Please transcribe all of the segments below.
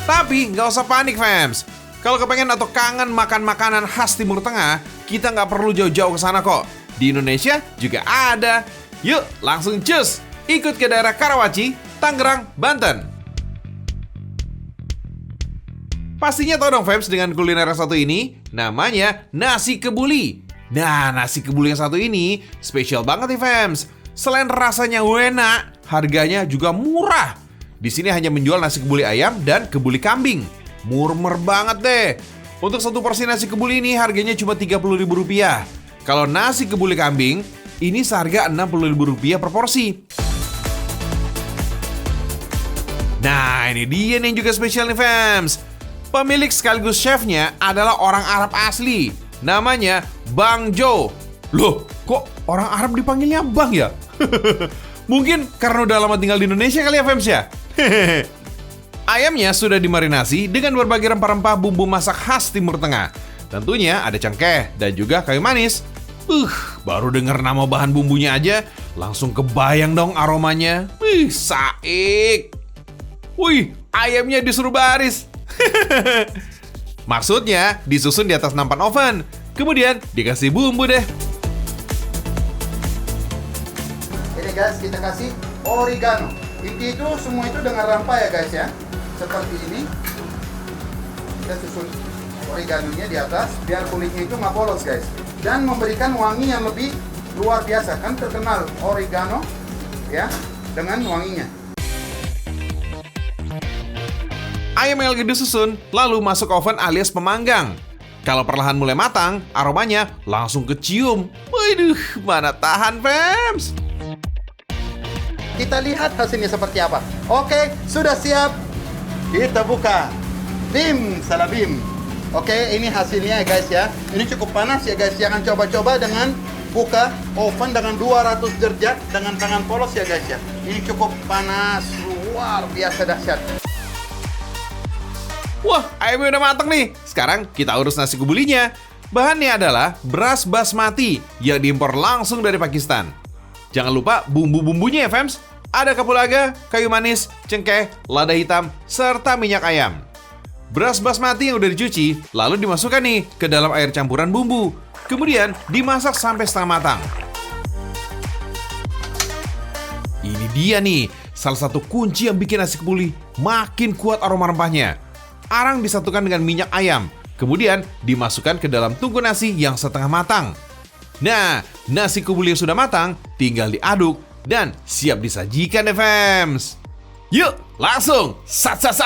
Tapi nggak usah panik fams. Kalau kepengen atau kangen makan makanan khas Timur Tengah, kita nggak perlu jauh-jauh ke sana kok. Di Indonesia juga ada. Yuk langsung cus, ikut ke daerah Karawaci, Tangerang, Banten. Pastinya tahu dong fams dengan kuliner yang satu ini, namanya nasi kebuli. Nah, nasi kebuli yang satu ini spesial banget nih fams. Selain rasanya enak, harganya juga murah. Di sini hanya menjual nasi kebuli ayam dan kebuli kambing. Murmer banget deh. Untuk satu porsi nasi kebuli ini harganya cuma Rp30.000. Kalau nasi kebuli kambing, ini seharga Rp60.000 per porsi. Nah, ini dia nih yang juga spesial nih fams. Pemilik sekaligus chefnya adalah orang Arab asli. Namanya Bang Jo. Loh, kok orang Arab dipanggilnya Bang ya? Mungkin karena udah lama tinggal di Indonesia kali ya fams ya? Ayamnya sudah dimarinasi dengan berbagai rempah-rempah bumbu masak khas Timur Tengah. Tentunya ada cengkeh dan juga kayu manis. Baru denger nama bahan bumbunya aja, langsung kebayang dong aromanya. Saik. Wih, ayamnya disuruh baris. Maksudnya disusun di atas nampan oven. Kemudian dikasih bumbu deh. Ini guys, kita kasih oregano. Inti itu semua itu dengan rempah ya guys ya. Seperti ini. Kita susun oreganonya di atas biar kulitnya itu nggak polos guys. Dan memberikan wangi yang lebih luar biasa. Kan terkenal oregano ya dengan wanginya. Ayam yang lagi disusun lalu masuk oven alias pemanggang. Kalau perlahan mulai matang, aromanya langsung kecium. Waduh, mana tahan fams. Kita lihat hasilnya seperti apa. Oke, sudah siap. Kita buka. Bim, salabim. Oke, ini hasilnya ya guys ya. Ini cukup panas ya guys. Jangan coba-coba dengan buka oven dengan 200 derajat dengan tangan polos ya guys ya. Ini cukup panas, luar biasa dahsyat. Wah, ayamnya udah matang nih. Sekarang kita urus nasi kebulinya. Bahannya adalah beras basmati yang diimpor langsung dari Pakistan. Jangan lupa bumbu-bumbunya ya fams. Ada kapulaga, kayu manis, cengkeh, lada hitam, serta minyak ayam. Beras basmati yang udah dicuci, lalu dimasukkan nih ke dalam air campuran bumbu. Kemudian dimasak sampai setengah matang. Ini dia nih, salah satu kunci yang bikin nasi kebuli makin kuat aroma rempahnya. Arang disatukan dengan minyak ayam, kemudian dimasukkan ke dalam tungku nasi yang setengah matang. Nah, nasi kebuli yang sudah matang tinggal diaduk dan siap disajikan deh fams. Yuk, langsung santap!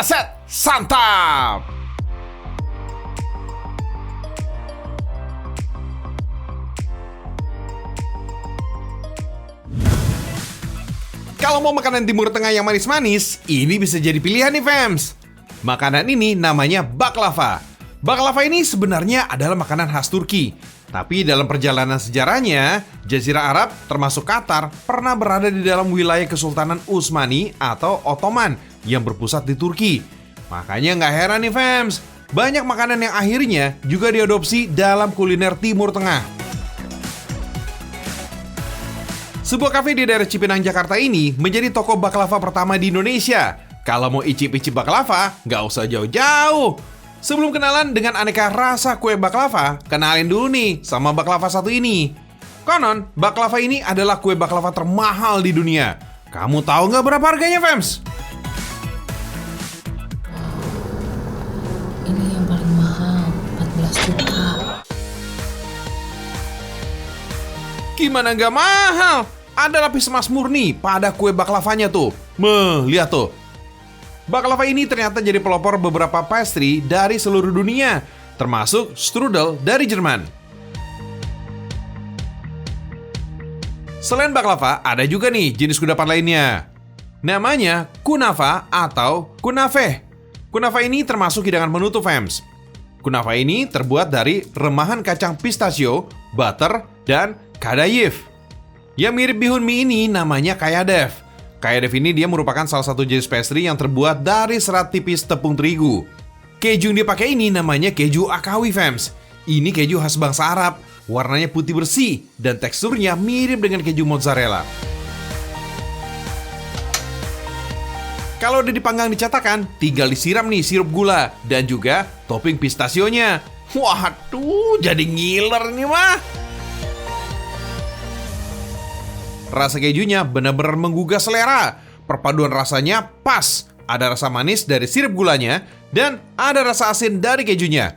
Kalau mau makanan Timur Tengah yang manis-manis, ini bisa jadi pilihan nih fams. Makanan ini namanya baklava. Baklava ini sebenarnya adalah makanan khas Turki. Tapi dalam perjalanan sejarahnya, Jazirah Arab termasuk Qatar pernah berada di dalam wilayah Kesultanan Utsmani atau Ottoman yang berpusat di Turki. Makanya nggak heran nih fams, banyak makanan yang akhirnya juga diadopsi dalam kuliner Timur Tengah. Sebuah kafe di daerah Cipinang, Jakarta ini menjadi toko baklava pertama di Indonesia. Kalau mau icip-icip baklava, nggak usah jauh-jauh. Sebelum kenalan dengan aneka rasa kue baklava, kenalin dulu nih sama baklava satu ini. Konon, baklava ini adalah kue baklava termahal di dunia. Kamu tahu nggak berapa harganya, fams? Ini yang paling mahal, 14 juta. Gimana nggak mahal? Ada lapis emas murni pada kue baklavanya tuh. Lihat tuh. Baklava ini ternyata jadi pelopor beberapa pastry dari seluruh dunia, termasuk strudel dari Jerman. Selain baklava, ada juga nih jenis kudapan lainnya. Namanya kunafa atau kunafeh. Kunafa ini termasuk hidangan penutup fams. Kunafa ini terbuat dari remahan kacang pistachio, butter, dan kadayif. Yang mirip bihun mie ini namanya kayadev. Kayadev ini dia merupakan salah satu jenis pastry yang terbuat dari serat tipis tepung terigu. Keju yang dipakai ini namanya keju akawi fams. Ini keju khas bangsa Arab. Warnanya putih bersih dan teksturnya mirip dengan keju mozzarella. Kalau udah dipanggang di cetakan, tinggal disiram nih sirup gula dan juga topping pistasionya. Waduh, jadi ngiler nih mah. Rasa kejunya benar-benar menggugah selera. Perpaduan rasanya pas. Ada rasa manis dari sirup gulanya dan ada rasa asin dari kejunya.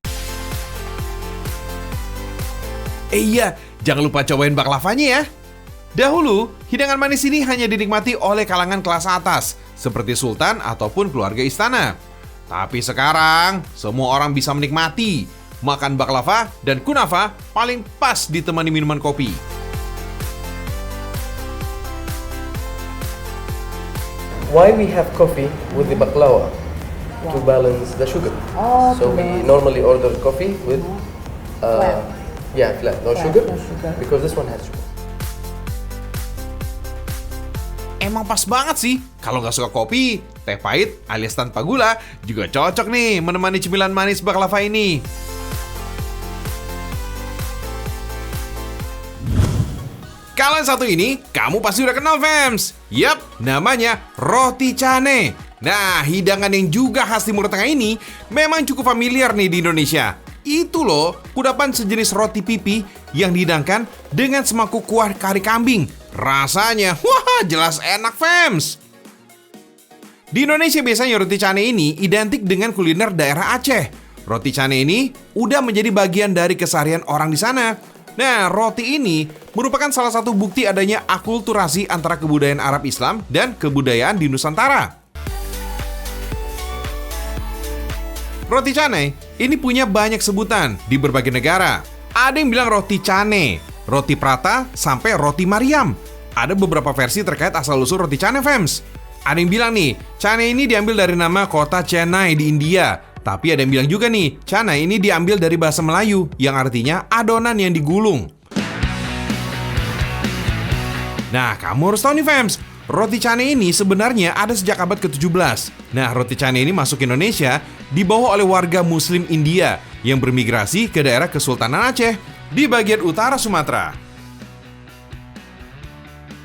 Iya, jangan lupa cobain baklavanya ya. Dahulu, hidangan manis ini hanya dinikmati oleh kalangan kelas atas, seperti sultan ataupun keluarga istana. Tapi sekarang, semua orang bisa menikmati. Makan baklava dan kunafa paling pas ditemani minuman kopi. Why we have coffee with the baklava? To balance the sugar. Oh, So to we balance. normally order coffee with Flat. flat, no Flat, sugar, no sugar. because this one has sugar. Emang pas banget sih. Kalau nggak suka kopi, teh pahit alias tanpa gula juga cocok nih menemani cemilan manis baklava ini. Kalau yang satu ini, kamu pasti udah kenal, fams. Yap, namanya roti cane. Nah, hidangan yang juga khas Timur Tengah ini memang cukup familiar nih di Indonesia. Itu loh, kudapan sejenis roti pipi yang dihidangkan dengan semangkuk kuah kari kambing. Rasanya, wah jelas enak, fams. Di Indonesia biasanya roti cane ini identik dengan kuliner daerah Aceh. Roti cane ini udah menjadi bagian dari keseharian orang di sana. Nah, roti ini merupakan salah satu bukti adanya akulturasi antara kebudayaan Arab Islam dan kebudayaan di Nusantara. Roti cane ini punya banyak sebutan di berbagai negara. Ada yang bilang roti cane, roti prata, sampai roti Mariam. Ada beberapa versi terkait asal-usul roti cane, fams. Ada yang bilang nih, cane ini diambil dari nama kota Chennai di India. Tapi ada yang bilang juga nih, cane ini diambil dari bahasa Melayu yang artinya adonan yang digulung. Nah, kamu harus tahu nih, fams, roti cane ini sebenarnya ada sejak abad ke-17. Nah, roti cane ini masuk Indonesia dibawa oleh warga Muslim India yang bermigrasi ke daerah Kesultanan Aceh di bagian utara Sumatera.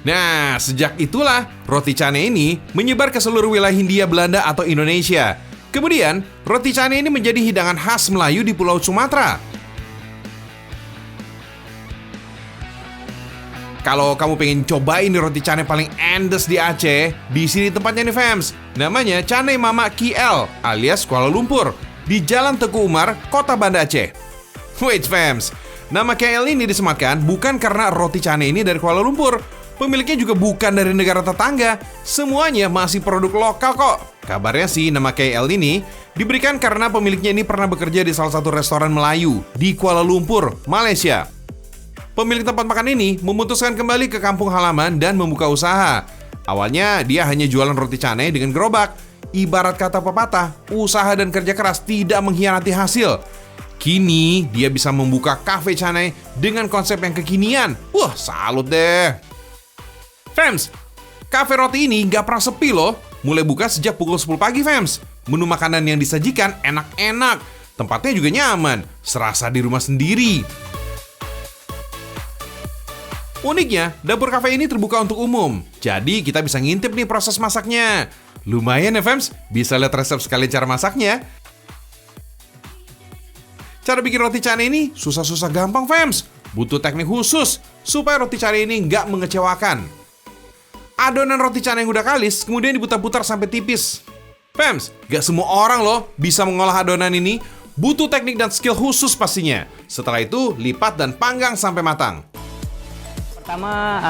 Nah, sejak itulah roti cane ini menyebar ke seluruh wilayah Hindia Belanda atau Indonesia. Kemudian, roti cane ini menjadi hidangan khas Melayu di Pulau Sumatera. Kalau kamu pengen cobain nih roti cane paling endes di Aceh, di sini tempatnya nih, fams. Namanya Cane Mama KL alias Kuala Lumpur di Jalan Teguh Umar, Kota Banda Aceh. Wait, fams, nama KL ini disematkan bukan karena roti cane ini dari Kuala Lumpur. Pemiliknya juga bukan dari negara tetangga. Semuanya masih produk lokal kok. Kabarnya sih nama KL ini diberikan karena pemiliknya ini pernah bekerja di salah satu restoran Melayu di Kuala Lumpur, Malaysia. Pemilik tempat makan ini memutuskan kembali ke kampung halaman dan membuka usaha. Awalnya dia hanya jualan roti cane dengan gerobak. Ibarat kata pepatah, usaha dan kerja keras tidak mengkhianati hasil. Kini dia bisa membuka kafe cane dengan konsep yang kekinian. Wah, salut deh. Fams, kafe roti ini nggak pernah sepi loh. Mulai buka sejak pukul 10 pagi, fams. Menu makanan yang disajikan enak-enak. Tempatnya juga nyaman, serasa di rumah sendiri. Uniknya, dapur kafe ini terbuka untuk umum. Jadi kita bisa ngintip nih proses masaknya. Lumayan ya, fams, bisa lihat resep sekalian cara masaknya. Cara bikin roti cane ini susah-susah gampang, fams. Butuh teknik khusus supaya roti cane ini nggak mengecewakan. Adonan roti cane yang udah kalis kemudian diputar-putar sampai tipis. Fams, gak semua orang loh bisa mengolah adonan ini. Butuh teknik dan skill khusus pastinya. Setelah itu, lipat dan panggang sampai matang. Pertama,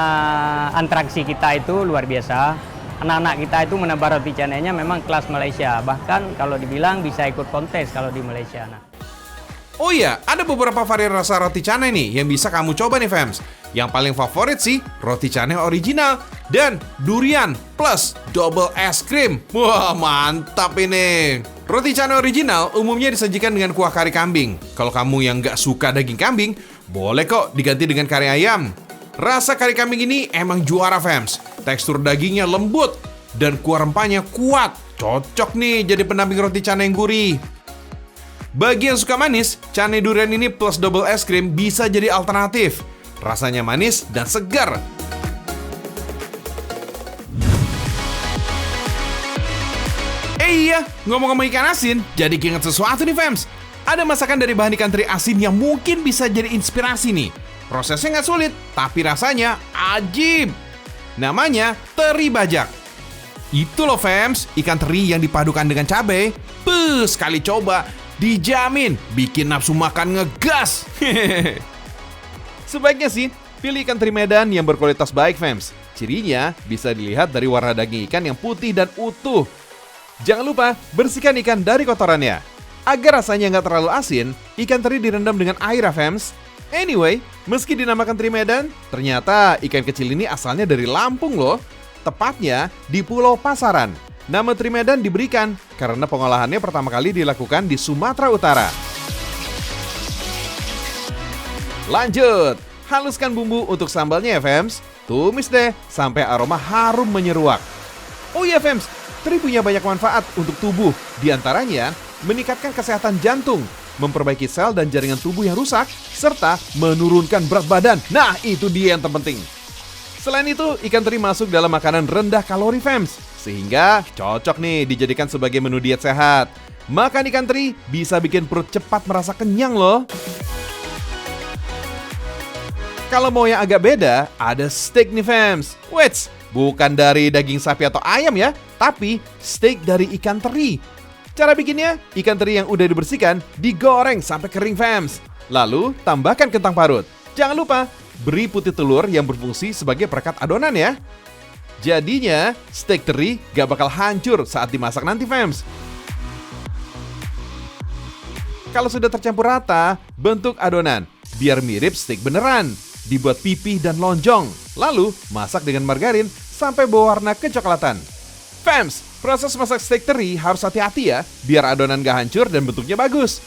interaksi kita itu luar biasa. Anak-anak kita itu menebar roti canenya memang kelas Malaysia. Bahkan kalau dibilang bisa ikut kontes kalau di Malaysia. Oh iya, ada beberapa varian rasa roti cane nih yang bisa kamu coba nih, fams. Yang paling favorit sih roti cane original dan durian plus double es krim. Wah, mantap ini. Roti cane original umumnya disajikan dengan kuah kari kambing. Kalau kamu yang nggak suka daging kambing, boleh kok diganti dengan kari ayam. Rasa kari kambing ini emang juara, fams. Tekstur dagingnya lembut dan kuah rempahnya kuat. Cocok nih jadi pendamping roti cane yang gurih. Bagi yang suka manis, cane durian ini plus double es krim bisa jadi alternatif. Rasanya manis dan segar. Iya, ngomong-ngomong ikan asin, jadi keinget sesuatu nih fams. Ada masakan dari bahan ikan teri asin yang mungkin bisa jadi inspirasi nih. Prosesnya nggak sulit, tapi rasanya ajib. Namanya teri bajak. Itu loh fams, ikan teri yang dipadukan dengan cabai. Sekali coba, dijamin bikin nafsu makan ngegas. Sebaiknya sih, pilih ikan teri Medan yang berkualitas baik fams. Cirinya bisa dilihat dari warna daging ikan yang putih dan utuh. Jangan lupa bersihkan ikan dari kotorannya. Agar rasanya nggak terlalu asin, ikan teri direndam dengan air ya fams. Anyway, meski dinamakan teri Medan, ternyata ikan kecil ini asalnya dari Lampung loh. Tepatnya di Pulau Pasaran. Nama teri Medan diberikan karena pengolahannya pertama kali dilakukan di Sumatera Utara. Lanjut, haluskan bumbu untuk sambalnya ya fams. Tumis deh sampai aroma harum menyeruak. Oh iya fams, teri punya banyak manfaat untuk tubuh. Di antaranya, meningkatkan kesehatan jantung, memperbaiki sel dan jaringan tubuh yang rusak, serta menurunkan berat badan. Nah, itu dia yang terpenting. Selain itu, ikan teri masuk dalam makanan rendah kalori fams, sehingga cocok nih dijadikan sebagai menu diet sehat. Makan ikan teri bisa bikin perut cepat merasa kenyang loh. Kalau mau yang agak beda, ada steak nih fams. Wait, bukan dari daging sapi atau ayam ya, tapi steak dari ikan teri. Cara bikinnya, ikan teri yang udah dibersihkan digoreng sampai kering fams. Lalu tambahkan kentang parut. Jangan lupa beri putih telur yang berfungsi sebagai perekat adonan ya. Jadinya steak teri gak bakal hancur saat dimasak nanti fams. Kalau sudah tercampur rata, bentuk adonan biar mirip steak beneran. Dibuat pipih dan lonjong. Lalu masak dengan margarin sampai berwarna kecoklatan. Fams, proses masak steak teri harus hati-hati ya, biar adonan gak hancur dan bentuknya bagus.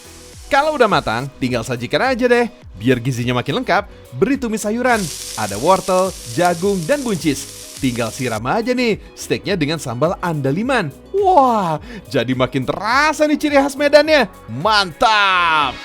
Kalau udah matang, tinggal sajikan aja deh. Biar gizinya makin lengkap, beri tumis sayuran. Ada wortel, jagung, dan buncis. Tinggal siram aja nih steaknya dengan sambal andaliman. Wah, jadi makin terasa nih ciri khas Medannya. Mantap!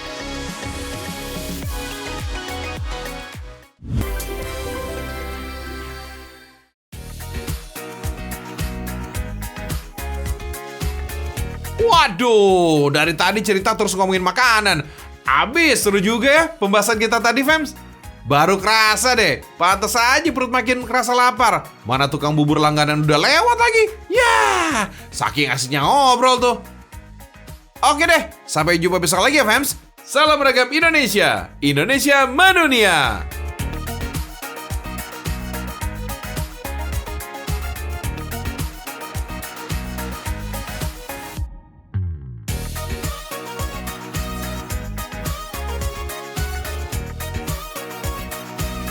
Waduh, dari tadi cerita terus ngomongin makanan. Abis, seru juga ya pembahasan kita tadi, fams. Baru kerasa deh, pantas aja perut makin kerasa lapar. Mana tukang bubur langganan udah lewat lagi. Ya, saking asiknya ngobrol tuh. Oke deh, sampai jumpa besok lagi ya, fams. Salam ragam Indonesia, Indonesia mendunia.